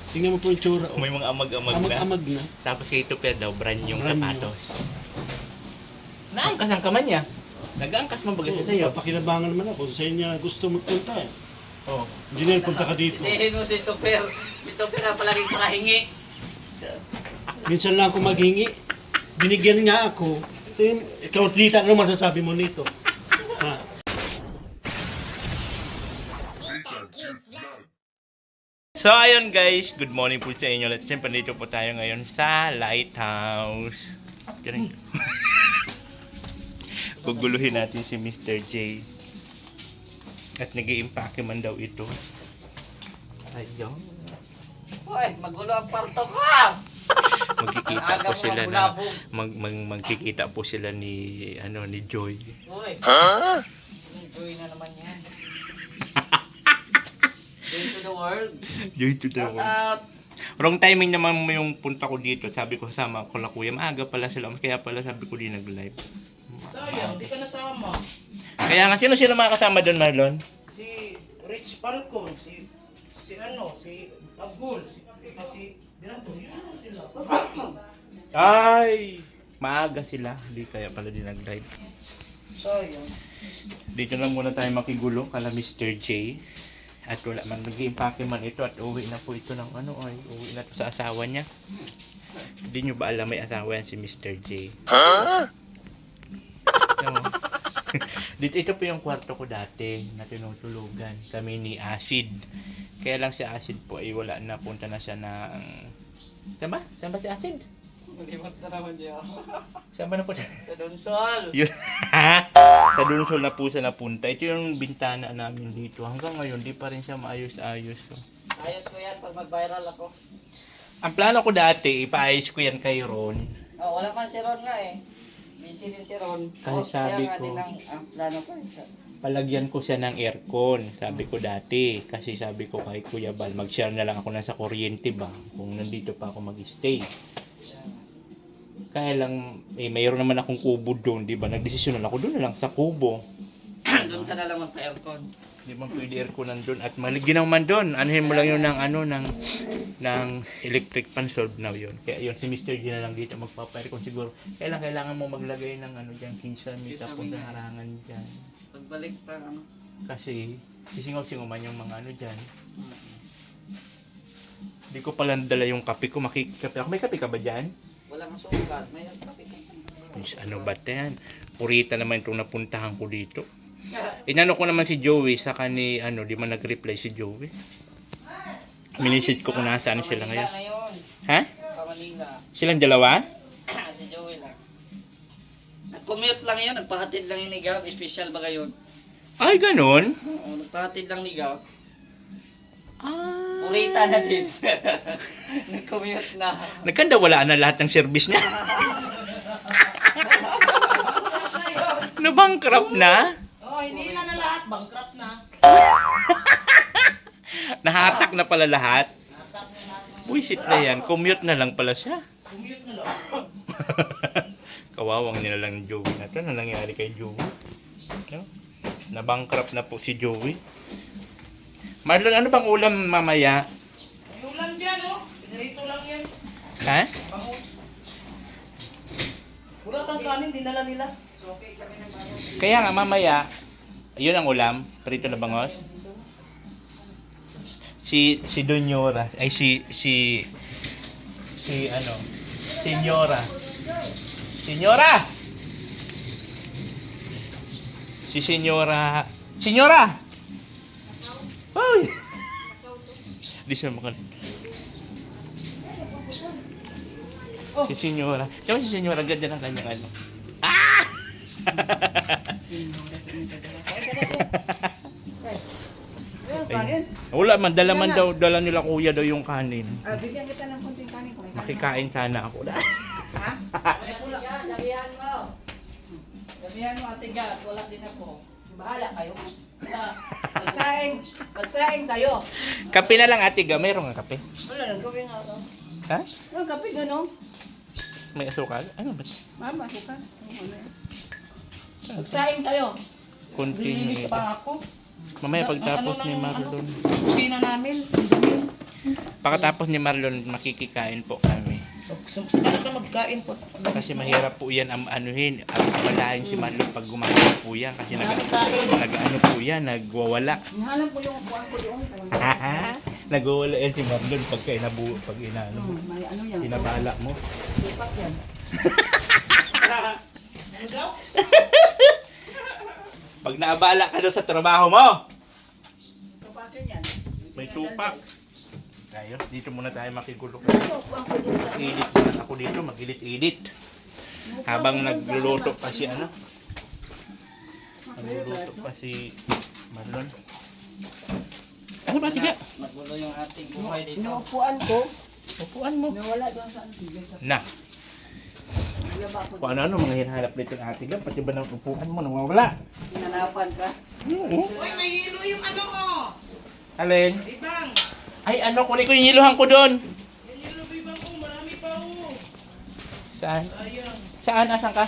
Tingnan mo po yung tsura. May mga amag-amag na. Amag-amag na. Tapos kay Tupper daw, brand yung Brand sapatos. Naangkas ang kamay niya. Nag-aangkas mo baga siya sa'yo. Papakinabangan naman ako. Sa inyo gusto magpunta eh. Oo. Engineer, punta ka dito. Sisihin mo si Tupper. Si Tupper na palaging makahingi. Minsan lang ako maghingi. Binigyan nga ako. Ikaw, Tita, ano masasabi mo nito? Ha? So ayun guys, good morning po sa inyo. At siyempre dito po tayo ngayon sa Lighthouse. Tiyan. Guguluhin natin si Mr. J. At nag-i-impake man daw ito. Ayun. Uy, magulo ang parto ka! Magkikita po sila na magkikita po sila ni ni Joy. Uy, enjoy na naman yan. Joy to the world. Joy to the world. At Wrong timing naman mo yung punta ko dito. Sabi ko sama ko na kuya, maaga pala sila. Kaya pala sabi ko di nag-live. Sayang, di ka nasama. Kaya nga, sino mga kasama doon, Marlon? Si Rich Falcon, si Agul, si Binato, yun ano sila. Ay! Maaga sila. Di kaya pala di nag-live. Sayang. Dito lang muna tayo makigulo kala Mr. J. At wala man, nag-i-impake man ito at uwi na po ito ng uwi na to sa asawa niya. Hindi nyo ba alam may asawa yan si Mr. J? Huh? Dito ito po yung kwarto ko dati na tinutulugan. Kami ni Acid. Kaya lang si Acid po ay wala na, punta na siya ng... Saan ba? Saan ba si Acid? malimot na naman niya. Saan ba na po siya? Sa Donsol. Yun. Sa Donsol na po siya napunta. Ito yung bintana namin dito. Hanggang ngayon, di pa rin siya maayos-ayos. So. Ayos ko yan pag mag-viral ako. Ang plano ko dati, ipaayos ko yan kay Ron. Oh, wala pa si Ron nga eh. Busy din si Ron. Kasi sabi kaya nga ko- din ang plano ko. Palagyan ko siya ng aircon. Sabi ko dati. Kasi sabi ko kay Kuya Bal, mag-share na lang ako na sa kuryente ba? Kung nandito pa ako mag-stay. Kaya lang, mayroon naman akong kubo doon, di ba? Nagdesisyon na ako doon na lang sa kubo. Doon ka na lang magpa-aircon. Di ba pwede aircon nandun? At maligyan naman doon. Anuhin mo lang yun ng ng electric fan, solve na yun. Kaya yun, si Mr. G na lang dito magpapa-aircon siguro. Kailangan mo maglagay ng dyan, kisame, tapos Kisame. sa harangan dyan. Pagbalik pa Kasi, sisingaw-singaw man yung mga dyan. Hindi ko pala dala yung kape ko, makikape ako. May kape ka ba dyan? walang sugat. May kape ka. Ano ba yan? Purita naman itong napuntahan ko dito. Inano ko naman si Joey, saka ni, di man nag-reply si Joey. Minisit ko kung nasaan sila ngayon. Ha? Sa Manila. Silang dalawa? Si Joey lang. Nag-commute lang yun. Nagpahatid lang yun ni Gav. Special ba ngayon? Ay, ganun? Oo, nagpahatid lang ni Gav. Ah. Purita na din. Nag-commute na. Nagkanda wala na lahat ng service niya. Nabankrupt na? Oh, hindi na lahat, bankrupt na. Nahatak na pala lahat. Buisit na yan. Commute na lang pala siya. Commute na lang. Kawawang nila lang Joey na to. Ano nangyari kay Joey? No? Nabankrupt na po si Joey. Marlon, ano bang ulam mamaya? May ulam dyan, oh. Pinarito lang yan. Ha? Bangus. Wala tang kanin, dinala nila. Kaya nga mamaya, yun ang ulam. Prito na bangos. Si Donyora. Ay, Senyora. Senyora! Si Senyora. Senyora! Hoy! Di siya makan. Si Senyora. Siya si Senyora, ganda ng kanyang ano. Ah! Kanin? Wala man, dala nila kuya daw yung kanin. Bigyan kita ng konting kanin kung may kanin. Makikain sana ako. Ha? Damihan mo. Damihan mo, Ate Gat. Wala din ako. Bahala kayo. Magsaing kayo. Kape na lang, Ate Ga. Mayroon nga kape. Wala, nagkawin nga ako. Ha? Ang kape doon, oh. May asukal? Ano ba? Mama, suka. Magsaing kayo. Continue. Bililit pa ako. Mamaya pagtapos Ang ni ano, Marlon. Kusina namin. Ang dami. Pagkatapos ni Marlon, makikikain po kami. Sakit na magkain po. Kasi mahirap po yan anuhin, abalahin si Marlon pag gumagawa po yan. Kasi nag-ano po yan, nagwawala. Nahanap ko yung upuan ko doon. Nagwawala yan si Marlon pagka pag inaano mo. May ano yan. Inabala mo. Lipat yan. Pag naabala ka doon sa trabaho mo, Tupakin yan. may tupak. Tayo, dito muna tayo makigulo. Upuan ko doon. Mag-edit muna ako dito, mag-edit-edit. Habang nagluluto pa si ano. Nagluluto pa si Marlon. Ano ba, tiga? Magulo yung ating buhay dito. Yung upuan ko, Upuan mo. nawala doon sa ano. Na, Nilaba ko. kung ano-ano mga hinahanap nito ng ating lang, pati ba ng upuan mo, nawawala. Hinanapan ka. Oo. Uy, may hilo yung ano oh. Alin? Ibang. Ay, ano, kunin ko yung hiluhan ko doon. Yung hilo ibang oh, marami pa oh. Saan? Sayang. Saan? Asan ka?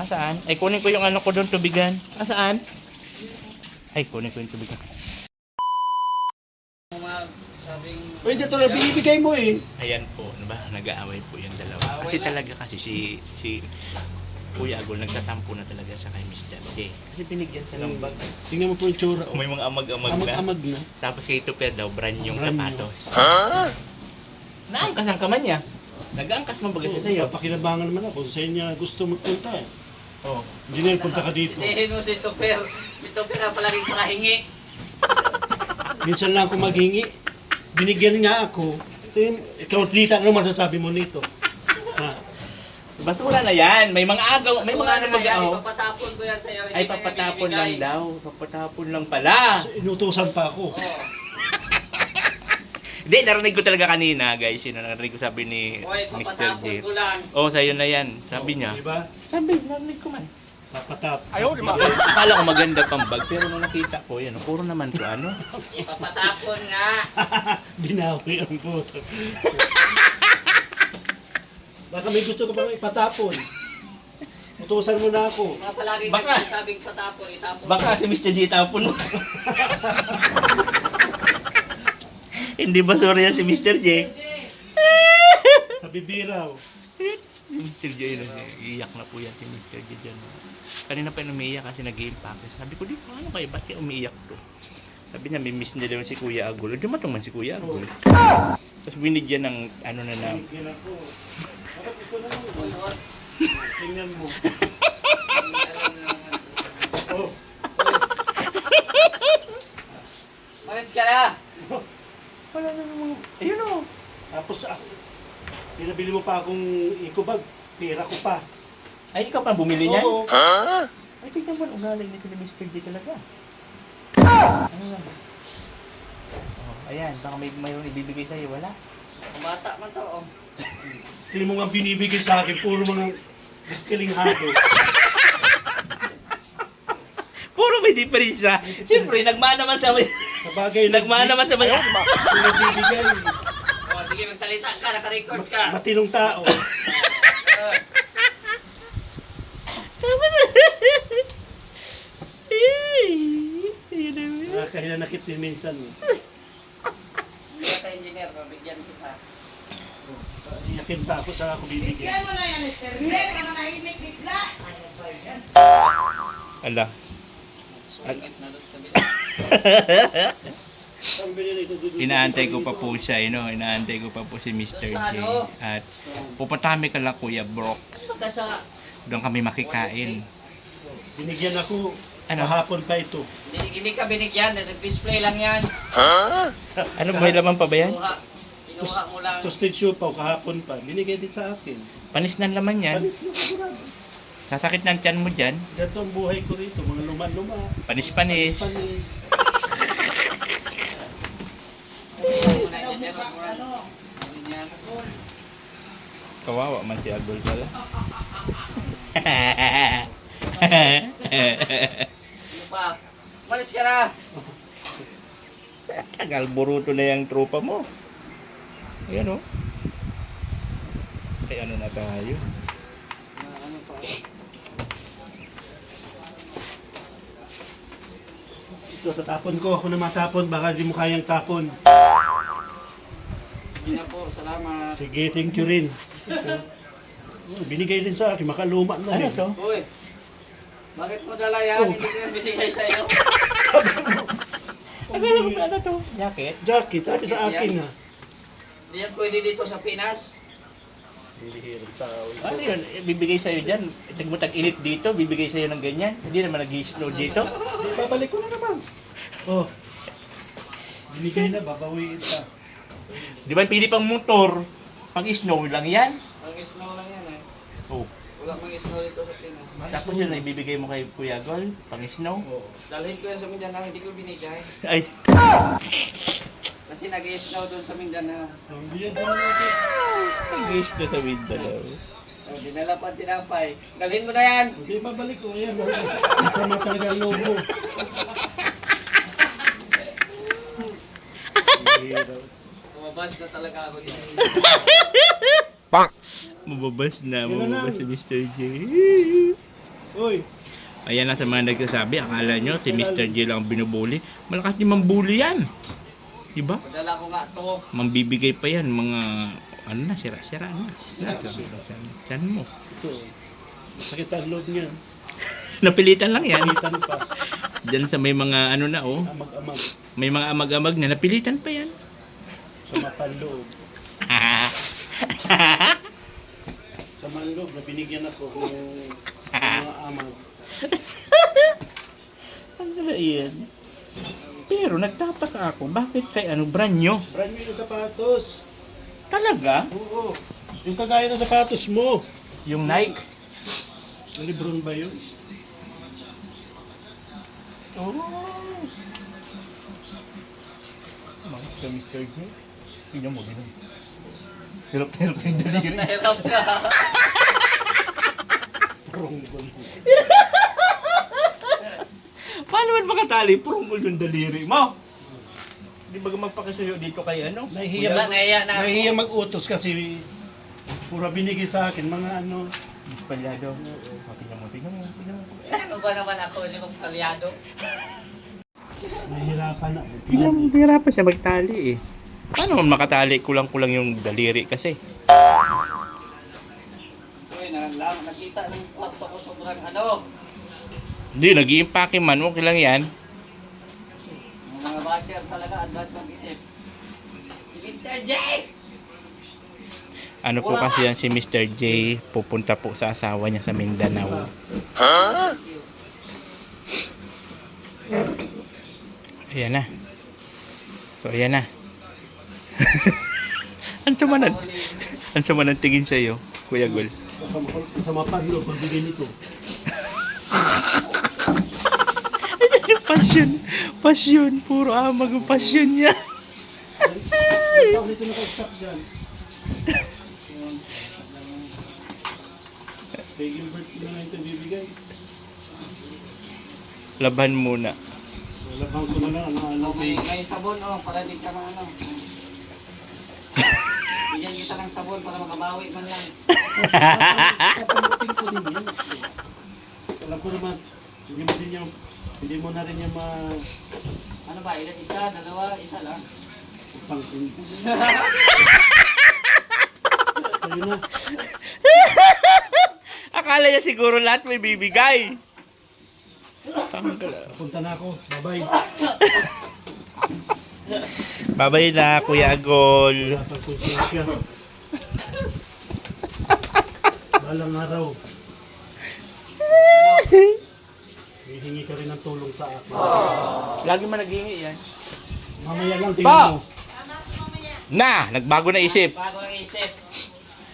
Saan? Ay, kunin ko yung ano ko doon, tubigan. Saan? Ay, kunin ko yung tubigan. Sabing... Pwede ito na binibigay mo eh. Ayan po, ano ba? Nag-aaway po yung dalawa. Kasi talaga kasi si Kuya Agol nagtatampo na talaga sa kay Mr. J. Kasi binigyan siya ng bag. Tingnan mo po yung tsura. May mga amag-amag na. Amag-amag na. Tapos kay Tupper daw, brand yung Brand new. sapatos. Naangkas ang kamay niya. Nag-aangkas mo baga siya sa'yo. Pakinabangan naman ako. Sa inyo gusto magpunta eh. Oh. Engineer, punta ka dito. Sisihin mo si Tupper. Si Tupper na palaging makahingi. Minsan lang ako maghingi. Binigyan nga ako. Ikaw, Tita, ano masasabi mo nito? Ha? Basura na yan. May mga agaw. May mga May mga na yan, agaw. ipapatapon ko yan sa'yo. Ay, papatapon lang daw. Papatapon lang pala. Inutusan pa ako. Oo. Hindi, narinig ko talaga kanina, guys. Yun, narinig ko sabi ni Hoy, Mr. papatapon J. ko lang. Oh, sa'yo na yan. Sabi niya. Diba? Sabi, narinig ko man. Papatap. Akala ko maganda pang bag, pero nung nakita ko, yan, puro naman to ano. Ipapatapon nga. Binawi ang puto. Baka may gusto ko pang ipatapon. Utusan mo na ako. Mga palaging Baka- nagsasabing patapon, itapon. Baka si Mr. J tapon mo. Hindi ba sorry yan si Mr. J? Sa bibiraw. Si Mr. J, iiyak na po yan si Mr. J dyan. Kanina pa yung umiiyak kasi nag-impact. Sabi ko, di ko ano kayo, ba't kaya umiiyak to? Sabi niya, may miss niya daw si Kuya Agol. Dumatong man si Kuya Agol. Tapos binigyan ng ano na na. Bigyan ako. Bakit ito na lang? Tingnan mo. Oh. Maris ka na. Wala na namang, ayun o. Tapos pinabili mo pa akong eco bag. Pera ko pa. Ay, ikaw pa bumili niya? Oo. Ay, tignan mo, ugaling nito ni Mr. J talaga. Ano nga ba? Oh, ayan, baka may mayroong ibibigay sa'yo, wala. Bata man to, oh. Hindi mo nga binibigay sa akin. Puro mga diskilinghado. Puro may diferensya. Siyempre, nagmana naman sa Sa bagay nagmana naman sa may Pinabibigay. Oh, sige, magsalita ka, naka-record ka. Matinong tao. Nakakahinanakit din minsan. Kaya ka engineer, mabigyan kita. Yakin pa ako sa ako bibigyan. Bigyan mo na yan, Mr. Jack. Na manahimik bigla. Ano ba yan? Ala. Sungit na doon sa kabila. Inaantay ko pa po siya, inaantay ko pa po si Mr. J. At pupatami ka lang, Kuya Brock. Pagka sa... Doon kami makikain. Binigyan ako. Ano? Kahapon pa ito. Hindi ka binigyan, nag-display lang yan. Ano, may laman pa ba yan? Kinuha mo lang. Toasted siopaw kahapon pa. Binigay din sa akin. Panis ng laman yan. Panis na sigurado. Sasakit ng tiyan mo dyan. Ganito ang buhay ko rito. Mga luma-luma. Panis-panis. Panis. Kasi yung mga engineer, Ano? ganyan. Kawawa man si Agol pala. Ano pa? Malis ka na. Tagal buruto na yung tropa mo. Ayan o. Ay ano na tayo. Ano pa? Ito, tatapon ko. Ako na matapon. Baka di mo kayang tapon. Hindi na po, salamat. Sige, thank you rin. Binigay din sa akin. Makaluma na Ano eh. to? Uy, bakit mo dala yan? Hindi ko yan binigay sa'yo. Ano to? Jacket? Jacket, sabi sa akin ha. Hindi yan pwede dito sa Pinas. Ano yun? Bibigay sa'yo dyan. Tag-init dito, bibigay sa'yo ng ganyan. Hindi naman nag-snow dito. Di, babalik ko na naman. Oh. Binigay na, babawiin pa. Di ba pili pang motor? Pag snow lang yan. Ang snow lang yan eh. Oh. Wala mang snow dito sa Pinas. Tapos yun ay ibibigay mo kay Kuya Gol, pang snow. Dalhin ko yan sa Mindanao, hindi ko binigay. Ay, Kasi nag-snow doon sa Mindanao. Hindi yan dyan natin. nag-wish ko sa Mindanao. So, dinala pa ang tinapay. Dalhin mo na yan! Hindi, babalik ko. Ayan, masama talaga ang loob mo. Tumabas na talaga ako dito. Mababas na, Yun na mababas lang. si Mr. J. Uy, Ayan na sa mga nagsasabi, akala nyo si Mr. J lang ang binubuli. Malakas din mambuli yan. Diba? Padala ko nga ito. Mambibigay pa yan, mga ano na, sira-sira na. Saan mo? ito. Sakit ang loob niya. Napilitan lang yan. Palitan pa. Diyan sa may mga ano na oh, Amag-amag. may mga amag-amag na napilitan pa yan. Sa mapaloob. Sa manloob na binigyan ako ng mga amag. Ano na yan? Pero nagtataka ako, bakit kay ano brand nyo? Brand new yung sapatos. Talaga? Oo. Yung kagaya ng sapatos mo. Yung Nike? Libron ba yun? Oh. Mga ka Mr. J. Tingnan mo, tingnan mo. Hirap-hirap yung daliri. Nahirap ka. Pronggol. Paano man makatali? Purungkol yung daliri mo. Di ba magpakasuyo dito kay ano? Nahihiya, Wala, nahiya na ako. nahihiya mag-utos kasi pura binigay sa akin mga ano. Palyado. Tingnan mo, tingnan mo, tingnan mo. Ano ba naman ako yung magkalyado? Nahihirapan na. Hirapan siya magtali eh. Paano man makatali? Kulang-kulang yung daliri kasi. Uy, nakita ng kwarto ko sobrang ano. Hindi, nag-iimpake man. Okay lang yan. Yung mga basher talaga, advance mag-isip. Si Mr. J! Ano po kasi yan si Mr. J, pupunta po sa asawa niya sa Mindanao. Ayan na. So, ayan na. Ang sama ng tingin sa'yo, Kuya Gol. Sa mapaloob, pagbigay nito. Pasyon, puro amag ang pasyon niya. Ikaw dito naka-stock dyan. Kay Gilbert na lang ito bibigay. Laban muna. Labang ko na lang ang alam May sabon para di ka ano. Bigyan kita ng sabon para makabawi man lang. Tatanggapin ko din yun. Alam ko naman, hindi mo na rin yung Ano ba, ilan isa, dalawa, isa lang. pang-pinto. Sa'yo na. Akala niya siguro lahat may bibigay. Punta na ako. Bye-bye. Babay na, Kuya Gol. Wala pang konsensya. Balang araw. Hihingi ka rin ng tulong sa akin. Lagi man naghingi yan. Mamaya lang, Pa! tingnan mo. Na, nagbago na isip. Bago ang isip.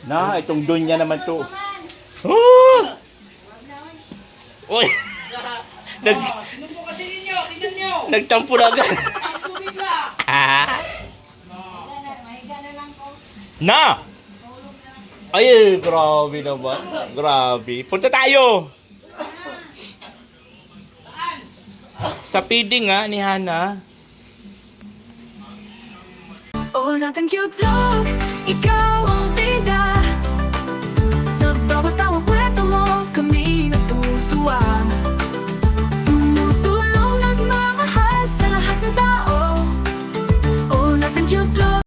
Na, itong dunya naman to. Oh! Uy! Sino po kasi ninyo? Tignan nyo! Nagtampo na agad. Ako bigla! Ah! Na! Ay, grabe naman. Grabe. Punta tayo! Sa feeding nga ni Hana. Oh, natin cute vlog, ikaw ang bida.